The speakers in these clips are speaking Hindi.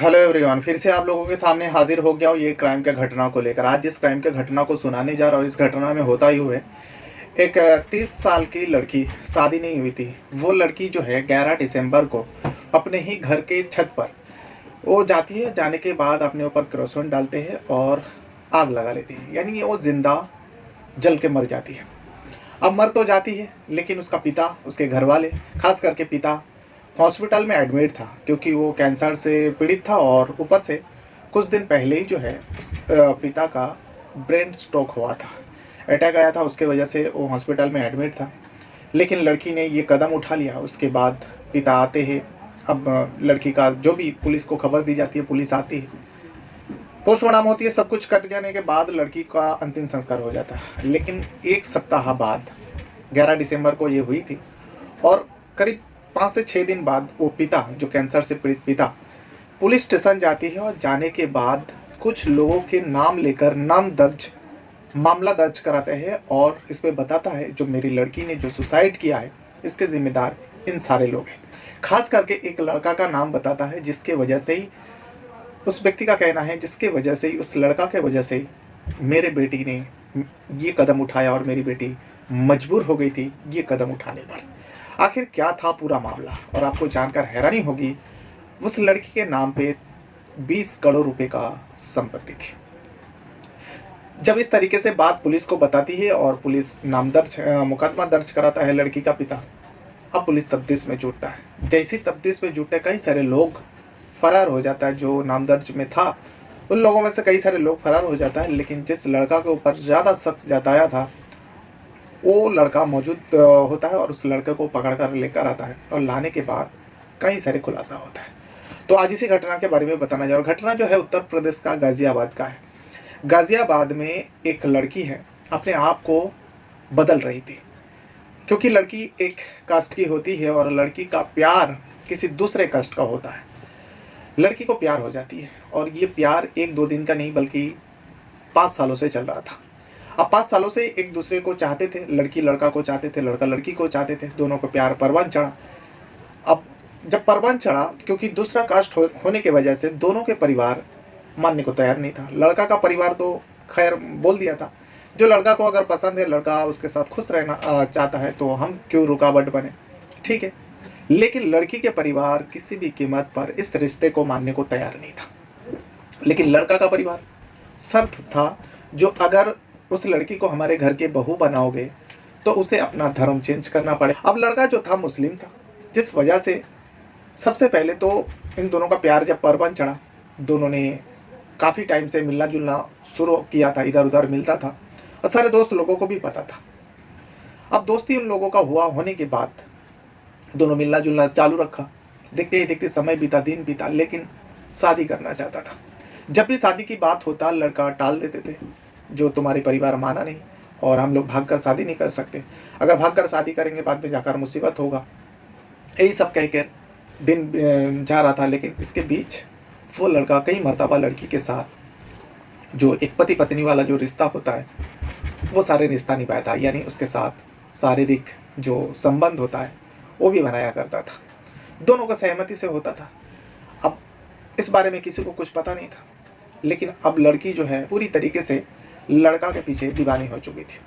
हेलो एवरीवन, फिर से आप लोगों के सामने हाजिर हो गया हूँ ये क्राइम के घटना को लेकर। आज जिस क्राइम के घटना को सुनाने जा रहा हूँ, इस घटना में होता यूँ है, एक 30 साल की लड़की, शादी नहीं हुई थी। वो लड़की जो है 11 दिसंबर को अपने ही घर के छत पर वो जाती है। जाने के बाद अपने ऊपर केरोसिन डालते हैं और आग लगा लेती है, यानी वो जिंदा जल के मर जाती है। अब मर तो जाती है, लेकिन उसका पिता, उसके घर वाले, खास करके पिता हॉस्पिटल में एडमिट था, क्योंकि वो कैंसर से पीड़ित था और ऊपर से कुछ दिन पहले ही जो है पिता का ब्रेन स्ट्रोक हुआ था, अटैक आया था। उसके वजह से वो हॉस्पिटल में एडमिट था। लेकिन लड़की ने ये कदम उठा लिया। उसके बाद पिता आते हैं। अब लड़की का जो भी पुलिस को खबर दी जाती है, पुलिस आती है, पोस्टमार्टम होती है। सब कुछ कट जाने के बाद लड़की का अंतिम संस्कार हो जाता है। लेकिन एक सप्ताह बाद 11 दिसंबर को ये हुई थी, और करीब 5 से 6 दिन बाद वो पिता, जो कैंसर से पीड़ित पिता, पुलिस स्टेशन जाती है। और जाने के बाद कुछ लोगों के नाम लेकर मामला दर्ज कराते हैं, और इस पे बताता है जो मेरी लड़की ने जो सुसाइड किया है, इसके जिम्मेदार इन सारे लोग हैं। खास करके एक लड़का का नाम बताता है, जिसके वजह से ही, उस व्यक्ति का कहना है, जिसके वजह से ही, उस लड़का के वजह से ही मेरे बेटी ने ये कदम उठाया और मेरी बेटी मजबूर हो गई थी ये कदम उठाने पर। आखिर क्या था पूरा मामला, और आपको जानकर हैरानी होगी, उस लड़की के नाम पे 20 करोड़ रुपए का संपत्ति थी। जब इस तरीके से बात पुलिस को बताती है और पुलिस मुकदमा दर्ज कराता है लड़की का पिता, अब पुलिस तफ्तीश में जुटता है। जैसी तफ्तीश में जुटते कई सारे लोग फरार हो जाता है। जो नाम दर्ज में था उन लोगों में से कई सारे लोग फरार हो जाता है। लेकिन जिस लड़का के ऊपर ज़्यादा शख्स जताया था, वो लड़का मौजूद होता है, और उस लड़के को पकड़ कर लेकर आता है, और लाने के बाद कई सारे खुलासा होता है। तो आज इसी घटना के बारे में बताना चाह रहा हूँ। घटना जो है उत्तर प्रदेश का गाजियाबाद का है। गाजियाबाद में एक लड़की है, अपने आप को बदल रही थी, क्योंकि लड़की एक कास्ट की होती है और लड़की का प्यार किसी दूसरे कास्ट का होता है। लड़की को प्यार हो जाती है, और ये प्यार 1-2 दिन का नहीं बल्कि 5 सालों से चल रहा था। अब 5 सालों से एक दूसरे को चाहते थे। लड़की लड़का को चाहते थे, लड़का लड़की को चाहते थे। दोनों को प्यार परवान चढ़ा। अब जब परवान चढ़ा, क्योंकि दूसरा कास्ट होने की वजह से दोनों के परिवार मानने को तैयार नहीं था। लड़का का परिवार तो खैर बोल दिया था, जो लड़का को अगर पसंद है, लड़का उसके साथ खुश रहना चाहता है, तो हम क्यों रुकावट बने, ठीक है। लेकिन लड़की के परिवार किसी भी कीमत पर इस रिश्ते को मानने को तैयार नहीं था। लेकिन लड़का का परिवार शर्त था, जो अगर उस लड़की को हमारे घर के बहू बनाओगे तो उसे अपना धर्म चेंज करना पड़े। अब लड़का जो था मुस्लिम था, जिस वजह से सबसे पहले तो इन दोनों का प्यार जब परवान चढ़ा, दोनों ने काफ़ी टाइम से मिलना जुलना शुरू किया था, इधर उधर मिलता था, और सारे दोस्त लोगों को भी पता था। अब दोस्ती उन लोगों का होने के बाद दोनों मिलना जुलना चालू रखा। देखते ही देखते समय बीता, दिन बीता, लेकिन शादी करना चाहता था। जब भी शादी की बात होता, लड़का टाल देते थे, जो तुम्हारे परिवार माना नहीं, और हम लोग भागकर शादी नहीं कर सकते, अगर भागकर शादी करेंगे बाद में जाकर मुसीबत होगा, यही सब कहकर दिन जा रहा था। लेकिन इसके बीच वो लड़का कई मर्तबा लड़की के साथ जो एक पति पत्नी वाला जो रिश्ता होता है, वो सारे रिश्ता निभाया था, यानी उसके साथ शारीरिक जो संबंध होता है वो भी बनाया करता था। दोनों का सहमति से होता था। अब इस बारे में किसी को कुछ पता नहीं था। लेकिन अब लड़की जो है पूरी तरीके से लड़का के पीछे दीवानी हो चुकी थी।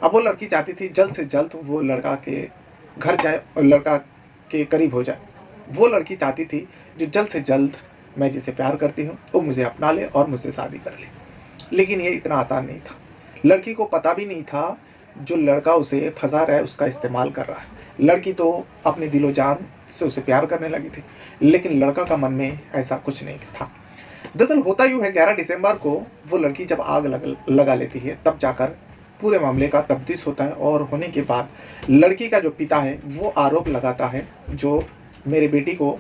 अब वो लड़की चाहती थी जल्द से जल्द वो लड़का के घर जाए और लड़का के करीब हो जाए। वो लड़की चाहती थी जो जल्द से जल्द मैं जिसे प्यार करती हूँ वो मुझे अपना ले और मुझसे शादी कर ले। लेकिन ये इतना आसान नहीं था। लड़की को पता भी नहीं था जो लड़का उसे फंसा रहा है, उसका इस्तेमाल कर रहा है। लड़की तो अपने दिलो जान से उसे प्यार करने लगी थी, लेकिन लड़का का मन में ऐसा कुछ नहीं था। दरअसल होता यूँ है, 11 दिसंबर को वो लड़की जब आग लगा लेती है, तब जाकर पूरे मामले का तफ्तीश होता है। और होने के बाद लड़की का जो पिता है वो आरोप लगाता है, जो मेरे बेटी को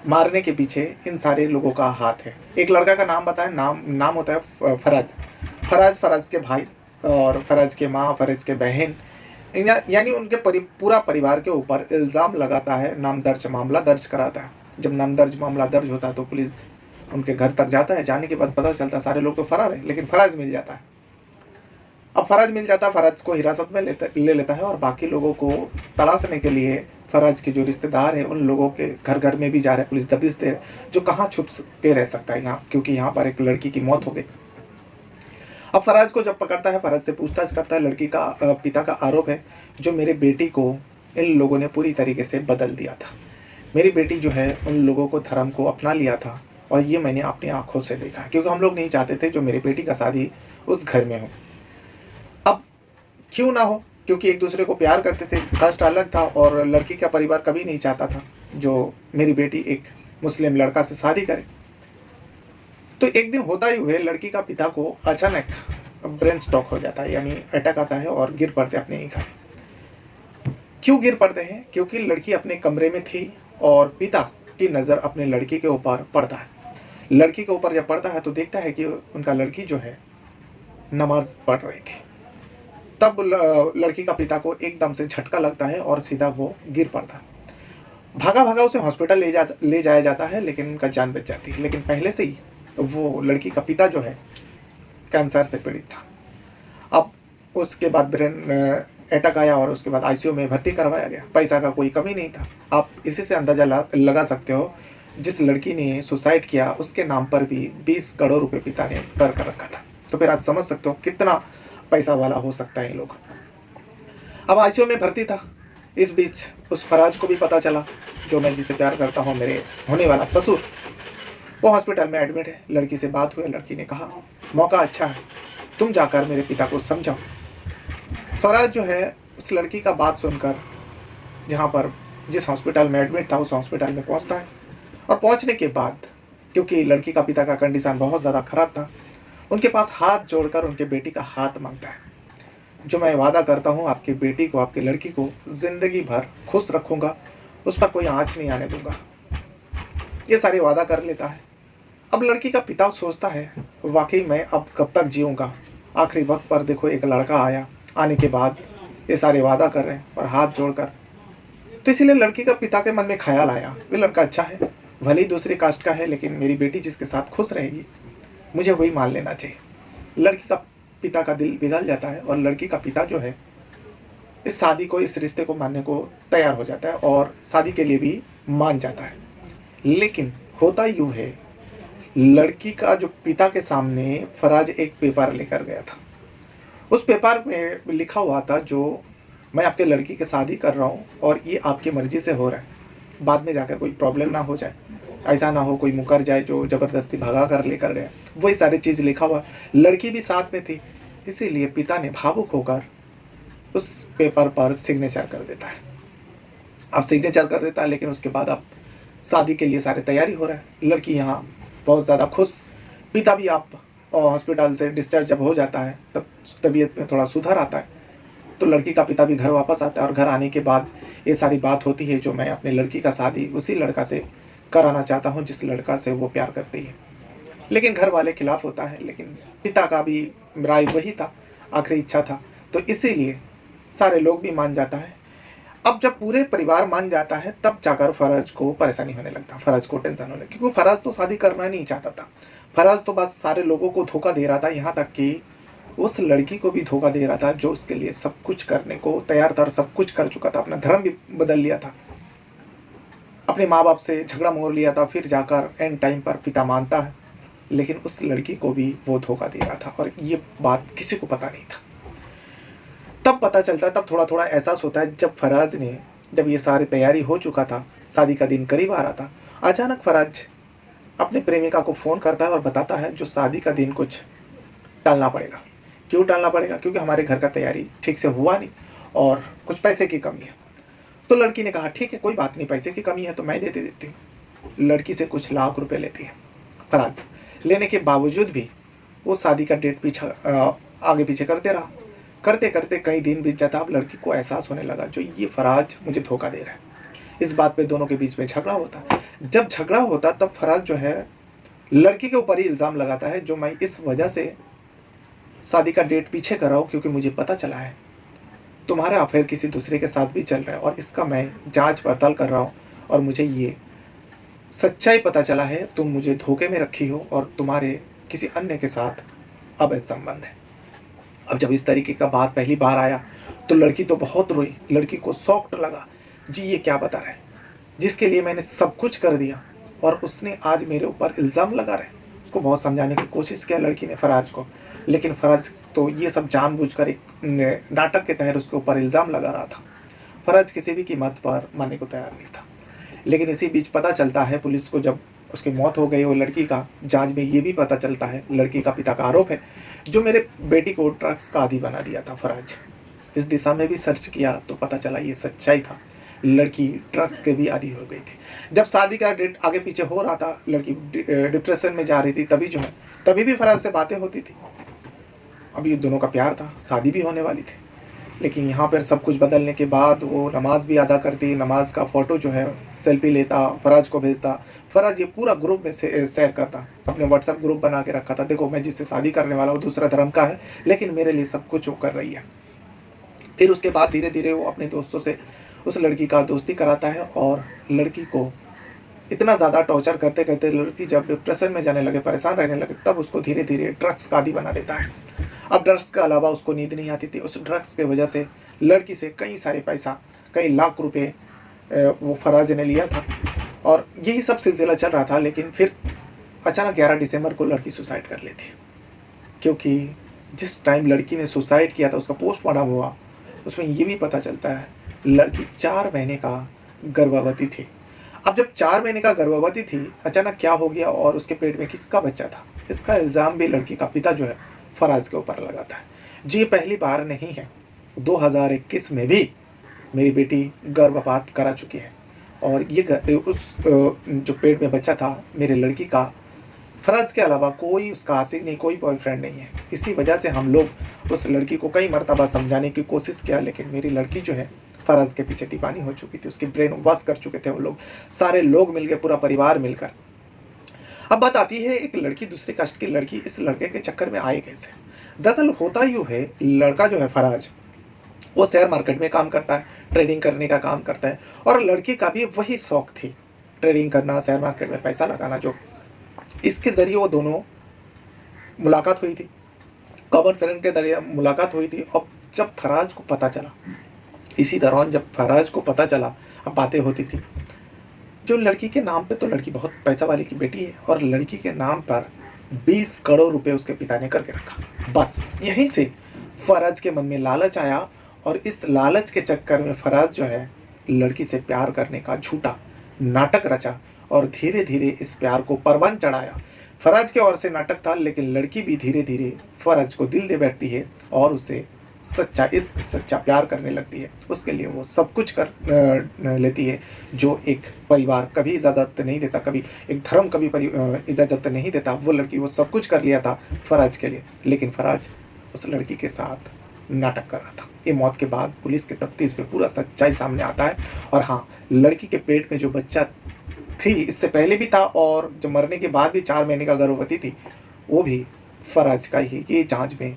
मारने के पीछे इन सारे लोगों का हाथ है। एक लड़का का नाम बताया, नाम होता है फराज के भाई, और फराज के माँ, फराज के बहन, यानी उनके पूरा परिवार के ऊपर इल्ज़ाम लगाता है। मामला दर्ज कराता है। जब मामला दर्ज होता है तो पुलिस उनके घर तक जाता है। जाने के बाद पता चलता है सारे लोग तो फरार है, लेकिन फराज मिल जाता है। अब फराज मिल जाता है, फराज को हिरासत में ले लेता है, और बाकी लोगों को तलाशने के लिए फराज के जो रिश्तेदार हैं उन लोगों के घर घर में भी जा रहे हैं, पुलिस दबिश दे रहे, जो कहाँ छुप के रह सकता है यहाँ, क्योंकि यहाँ पर एक लड़की की मौत हो गई। अब फराज को जब पकड़ता है, फराज से पूछताछ करता है। लड़की का पिता का आरोप है जो मेरे बेटी को इन लोगों ने पूरी तरीके से बदल दिया था। मेरी बेटी जो है उन लोगों को धर्म को अपना लिया था और ये मैंने अपनी आंखों से देखा, क्योंकि हम लोग नहीं चाहते थे जो मेरी बेटी का शादी उस घर में हो। अब क्यों ना हो, क्योंकि एक दूसरे को प्यार करते थे, कास्ट अलग था और लड़की का परिवार कभी नहीं चाहता था जो मेरी बेटी एक मुस्लिम लड़का से शादी करे। तो एक दिन होता ही हुए लड़की का पिता को अचानक ब्रेन स्ट्रोक हो जाता है, यानी अटैक आता है और गिर पड़ते अपने ही घर। क्यों गिर पड़ते हैं? क्योंकि लड़की अपने कमरे में थी और पिता की नज़र अपने लड़की के ऊपर पड़ता है। लड़की के ऊपर जब पड़ता है तो देखता है कि उनका लड़की जो है नमाज पढ़ रही थी। तब लड़की का पिता को एकदम से झटका लगता है और सीधा वो गिर पड़ता है। भागा भागा उसे हॉस्पिटल ले जाया जाता है, लेकिन उनका जान बच जाती है। लेकिन पहले से ही वो लड़की का पिता जो है कैंसर से पीड़ित था। अब उसके बाद ब्रेन अटैक आया और उसके बाद आईसीयू में भर्ती करवाया गया। पैसा का कोई कमी नहीं था। आप इसी से अंदाजा लगा सकते हो, जिस लड़की ने सुसाइड किया उसके नाम पर भी 20 करोड़ रुपए पिता ने कर रखा था। तो फिर आज समझ सकते हो कितना पैसा वाला हो सकता है ये लोग। अब आईसीयू में भर्ती था। इस बीच उस फराज को भी पता चला, जो मैं जिसे प्यार करता हूँ, मेरे होने वाला ससुर, वो हॉस्पिटल में एडमिट है। लड़की से बात हुई, लड़की ने कहा मौका अच्छा है, तुम जाकर मेरे पिता को समझाओ। फराज जो है उस लड़की का बात सुनकर जहाँ पर जिस हॉस्पिटल में एडमिट था उस हॉस्पिटल में पहुँचता है। और पहुँचने के बाद, क्योंकि लड़की का पिता का कंडीशन बहुत ज़्यादा ख़राब था, उनके पास हाथ जोड़कर उनके बेटी का हाथ मांगता है, जो मैं वादा करता हूँ आपकी बेटी को, आपकी लड़की को ज़िंदगी भर खुश रखूँगा, उस पर कोई आँच नहीं आने दूंगा। ये सारी वादा कर लेता है। अब लड़की का पिता सोचता है वाकई मैं अब कब तक जीऊँगा, आखिरी वक्त पर देखो एक लड़का आया, आने के बाद ये सारे वादा कर रहे हैं और हाथ जोड़कर। तो इसीलिए लड़की का पिता के मन में ख्याल आया, वे लड़का अच्छा है, भले ही दूसरी कास्ट का है, लेकिन मेरी बेटी जिसके साथ खुश रहेगी मुझे वही मान लेना चाहिए। लड़की का पिता का दिल पिघल जाता है और लड़की का पिता जो है इस शादी को, इस रिश्ते को मानने को तैयार हो जाता है और शादी के लिए भी मान जाता है। लेकिन होता यूँ है, लड़की का जो पिता के सामने फराज एक पेपर लेकर गया था। उस पेपर में लिखा हुआ था जो मैं आपके लड़की की शादी कर रहा हूँ और ये आपकी मर्ज़ी से हो रहा है, बाद में जाकर कोई प्रॉब्लम ना हो जाए, ऐसा ना हो कोई मुकर जाए जो ज़बरदस्ती भगा कर लेकर गया। वही सारी चीज़ लिखा हुआ, लड़की भी साथ में थी, इसीलिए पिता ने भावुक होकर उस पेपर पर सिग्नेचर कर देता है। अब सिग्नेचर कर देता है, लेकिन उसके बाद अब शादी के लिए सारी तैयारी हो रहा है। लड़की यहाँ बहुत ज़्यादा खुश, पिता भी आप हॉस्पिटल से डिस्चार्ज जब हो जाता है तब तबीयत में थोड़ा सुधार आता है। तो लड़की का पिता भी घर वापस आता है और घर आने के बाद ये सारी बात होती है जो मैं अपनी लड़की का शादी उसी लड़का से कराना चाहता हूँ जिस लड़का से वो प्यार करती है। लेकिन घर वाले खिलाफ होता है, लेकिन पिता का भी राय वही था, आखिरी इच्छा था, तो इसीलिए सारे लोग भी मान जाता है। अब जब पूरे परिवार मान जाता है तब जाकर फराज को परेशानी होने लगता, फराज को टेंशन होने, क्योंकि फराज तो शादी करना नहीं चाहता था। फराज तो बस सारे लोगों को धोखा दे रहा था, यहाँ तक कि उस लड़की को भी धोखा दे रहा था जो उसके लिए सब कुछ करने को तैयार था और सब कुछ कर चुका था। अपना धर्म भी बदल लिया था, अपने माँ बाप से झगड़ा मोड़ लिया था, फिर जाकर एंड टाइम पर पिता मानता है, लेकिन उस लड़की को भी वो धोखा दे रहा था और ये बात किसी को पता नहीं था। तब पता चलता है, तब थोड़ा थोड़ा एहसास होता है, जब फराज ने, जब ये सारी तैयारी हो चुका था, शादी का दिन करीब आ रहा था, अचानक फराज अपने प्रेमिका को फ़ोन करता है और बताता है जो शादी का दिन कुछ टालना पड़ेगा। क्यों टालना पड़ेगा? क्योंकि हमारे घर का तैयारी ठीक से हुआ नहीं और कुछ पैसे की कमी है। तो लड़की ने कहा ठीक है, कोई बात नहीं, पैसे की कमी है तो मैं दे देती हूँ। लड़की से कुछ लाख रुपए लेती है फराज। लेने के बावजूद भी वो शादी का डेट आगे पीछे करते रहा। करते करते कई दिन बीत जाता। अब लड़की को एहसास होने लगा जो ये फराज मुझे धोखा दे रहा है। इस बात पे दोनों के बीच में झगड़ा होता। जब झगड़ा होता तब फराज जो है लड़की के ऊपर ही इल्ज़ाम लगाता है जो मैं इस वजह से शादी का डेट पीछे कर रहा हूँ क्योंकि मुझे पता चला है तुम्हारा अफेयर किसी दूसरे के साथ भी चल रहा है और इसका मैं जांच पड़ताल कर रहा हूँ और मुझे ये सच्चाई पता चला है, तुम मुझे धोखे में रखी हो और तुम्हारे किसी अन्य के साथ अवैध संबंध है। अब जब इस तरीके का बात पहली बार आया तो लड़की तो बहुत रोई। लड़की को शॉक्ड लगा जी ये क्या बता रहा है, जिसके लिए मैंने सब कुछ कर दिया और उसने आज मेरे ऊपर इल्ज़ाम लगा रहा है। उसको बहुत समझाने की कोशिश किया लड़की ने फ़राज को, लेकिन फ़राज तो ये सब जानबूझकर एक नाटक के तहत उसके ऊपर इल्ज़ाम लगा रहा था। फ़राज किसी भी कीमत पर मानने को तैयार नहीं था। लेकिन इसी बीच पता चलता है पुलिस को, जब उसकी मौत हो गई वो लड़की का, जांच में ये भी पता चलता है, लड़की का पिता का आरोप है, जो मेरे बेटी को ड्रग्स का आदी बना दिया था फ़राज। इस दिशा में भी सर्च किया तो पता चला ये सच्चाई था, लड़की ड्रग्स के भी आदी हो गई थी। जब शादी का डेट आगे पीछे हो रहा था, लड़की डिप्रेशन में जा रही थी, तभी जो है तभी भी फ़राज से बातें होती थी। अभी दोनों का प्यार था, शादी भी होने वाली थी। लेकिन यहाँ पर सब कुछ बदलने के बाद वो नमाज भी अदा करती, नमाज का फ़ोटो जो है सेल्फी लेता, फ़राज को भेजता। फ़राज ये पूरा ग्रुप में से शेयर करता, अपने व्हाट्सएप ग्रुप बना के रखा था, देखो मैं जिससे शादी करने वाला हूँ दूसरा धर्म का है, लेकिन मेरे लिए सब कुछ वो कर रही है। फिर उसके बाद धीरे धीरे वो अपने दोस्तों से उस लड़की का दोस्ती कराता है और लड़की को इतना ज़्यादा टॉर्चर करते करते लड़की जब डिप्रेशन में जाने लगे, परेशान रहने लगे, तब उसको धीरे धीरे ड्रग्स का आदी बना देता है। अब ड्रग्स के अलावा उसको नींद नहीं आती थी। उस ड्रग्स की वजह से लड़की से कई सारे पैसा, कई लाख रुपए वो फ़राज ने लिया था और यही सब सिलसिला चल रहा था। लेकिन फिर अचानक 11 दिसंबर को लड़की सुसाइड कर लेती, क्योंकि जिस टाइम लड़की ने सुसाइड किया था उसका पोस्टमार्टम हुआ, उसमें ये भी पता चलता है लड़की 4 महीने का गर्भवती थी। अब जब 4 महीने का गर्भवती थी, अचानक क्या हो गया और उसके पेट में किसका बच्चा था, इसका इल्ज़ाम भी लड़की का पिता जो है फ़राज के ऊपर लगाता है। जी पहली बार नहीं है, 2021 में भी मेरी बेटी गर्भपात करा चुकी है और ये उस जो पेट में बच्चा था मेरे लड़की का, फ़राज के अलावा कोई उसका आशिक नहीं, कोई बॉयफ्रेंड नहीं है। इसी वजह से हम लोग उस लड़की को कई मर्तबा समझाने की कोशिश किया, लेकिन मेरी लड़की जो है फ़राज के पीछे दीवानी हो चुकी थी, उसकी ब्रेन वॉश कर चुके थे वो लोग, सारे लोग मिलकर, पूरा परिवार मिलकर। अब बात आती है एक लड़की दूसरे कास्ट की लड़की इस लड़के के चक्कर में आई कैसे। दरअसल होता यूँ है, लड़का जो है फ़राज वो शेयर मार्केट में काम करता है, ट्रेडिंग करने का काम करता है और लड़की का भी वही शौक थी, ट्रेडिंग करना, शेयर मार्केट में पैसा लगाना। जो इसके ज़रिए वो दोनों मुलाकात हुई थी, कॉमन फ्रेंड के जरिए मुलाकात हुई थी। और जब फ़राज को पता चला, इसी दौरान जब फ़राज को पता चला, अब बातें होती थी जो लड़की के नाम पे, तो लड़की बहुत पैसा वाली की बेटी है और लड़की के नाम पर 20 करोड़ रुपए उसके पिता ने करके रखा। बस यहीं से फ़राज के मन में लालच आया और इस लालच के चक्कर में फ़राज जो है लड़की से प्यार करने का झूठा नाटक रचा और धीरे धीरे इस प्यार को परवान चढ़ाया। फ़राज के ओर से नाटक था, लेकिन लड़की भी धीरे धीरे फ़राज को दिल दे बैठती है और उसे सच्चा इश्क, सच्चा प्यार करने लगती है। उसके लिए वो सब कुछ कर लेती है जो एक परिवार कभी इजाज़त नहीं देता, कभी एक धर्म कभी इजाज़त नहीं देता। वो लड़की वो सब कुछ कर लिया था फ़राज के लिए, लेकिन फ़राज उस लड़की के साथ नाटक कर रहा था। ये मौत के बाद पुलिस के तफ्तीश में पूरा सच्चाई सामने आता है और हाँ, लड़की के पेट में जो बच्चा थी, इससे पहले भी था और जो मरने के बाद भी 4 महीने का गर्भवती थी, वो भी फ़राज का ही। ये जांच में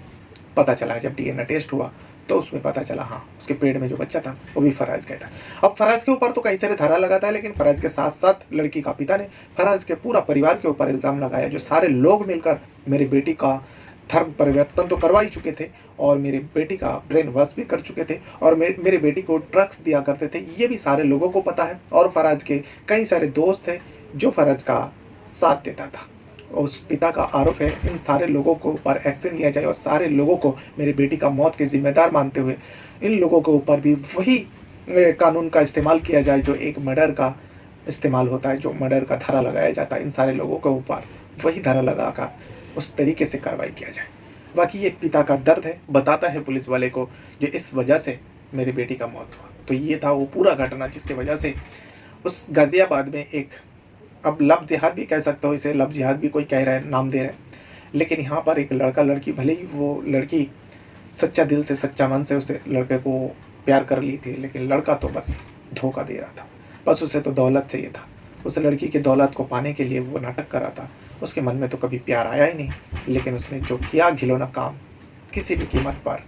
पता चला है, जब डीएनए टेस्ट हुआ तो उसमें पता चला हाँ, उसके पेट में जो बच्चा था वो भी फ़राज का था। अब फ़राज के ऊपर तो कई सारे धारा लगाता है, लेकिन फ़राज के साथ साथ लड़की का पिता ने फ़राज के पूरा परिवार के ऊपर इल्ज़ाम लगाया, जो सारे लोग मिलकर मेरी बेटी का धर्म परिवर्तन तो करवा ही चुके थे और मेरी बेटी का ब्रेन वॉश भी कर चुके थे और मेरी बेटी को ड्रग्स दिया करते थे। ये भी सारे लोगों को पता है और फ़राज के कई सारे दोस्त थे जो फ़राज का साथ देता था। उस पिता का आरोप है इन सारे लोगों को ऊपर एक्शन लिया जाए और सारे लोगों को मेरी बेटी का मौत के जिम्मेदार मानते हुए इन लोगों के ऊपर भी वही कानून का इस्तेमाल किया जाए जो एक मर्डर का इस्तेमाल होता है, जो मर्डर का धारा लगाया जाता है। इन सारे लोगों के ऊपर वही धारा लगाकर उस तरीके से कार्रवाई किया जाए। बाकी ये पिता का दर्द है, बताता है पुलिस वाले को, जो इस वजह से मेरी बेटी का मौत हुआ। तो ये था वो पूरा घटना जिसकी वजह से उस गाज़ियाबाद में एक, अब लव जिहाद भी कह सकते हो इसे, लव जिहाद भी कोई कह रहा है, नाम दे रहा है, लेकिन यहाँ पर एक लड़का लड़की, भले ही वो लड़की सच्चा दिल से, सच्चा मन से उसे लड़के को प्यार कर ली थी, लेकिन लड़का तो बस धोखा दे रहा था। बस उसे तो दौलत चाहिए था, उस लड़की की दौलत को पाने के लिए वो नाटक कर रहा था। उसके मन में तो कभी प्यार आया ही नहीं, लेकिन उसने जो किया घिनौना काम, किसी भी कीमत पर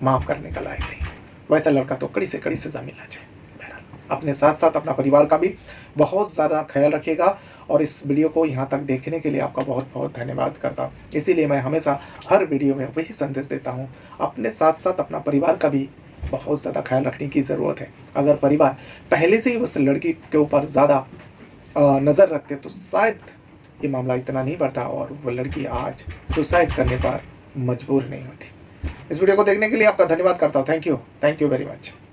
माफ़ करने का लायक नहीं। वैसा लड़का तो कड़ी से कड़ी सज़ा मिलना चाहिए। बहरहाल अपने साथ साथ अपना परिवार का भी बहुत ज़्यादा ख्याल रखिएगा और इस वीडियो को यहाँ तक देखने के लिए आपका बहुत बहुत धन्यवाद करता हूँ। इसीलिए मैं हमेशा हर वीडियो में वही संदेश देता हूँ, अपने साथ साथ अपना परिवार का भी बहुत ज़्यादा ख्याल रखने की ज़रूरत है। अगर परिवार पहले से ही उस लड़की के ऊपर ज़्यादा नज़र रखते तो शायद ये मामला इतना नहीं बढ़ता और वो लड़की आज सुसाइड करने पर मजबूर नहीं होती। इस वीडियो को देखने के लिए आपका धन्यवाद करता हूँ। Thank you very much.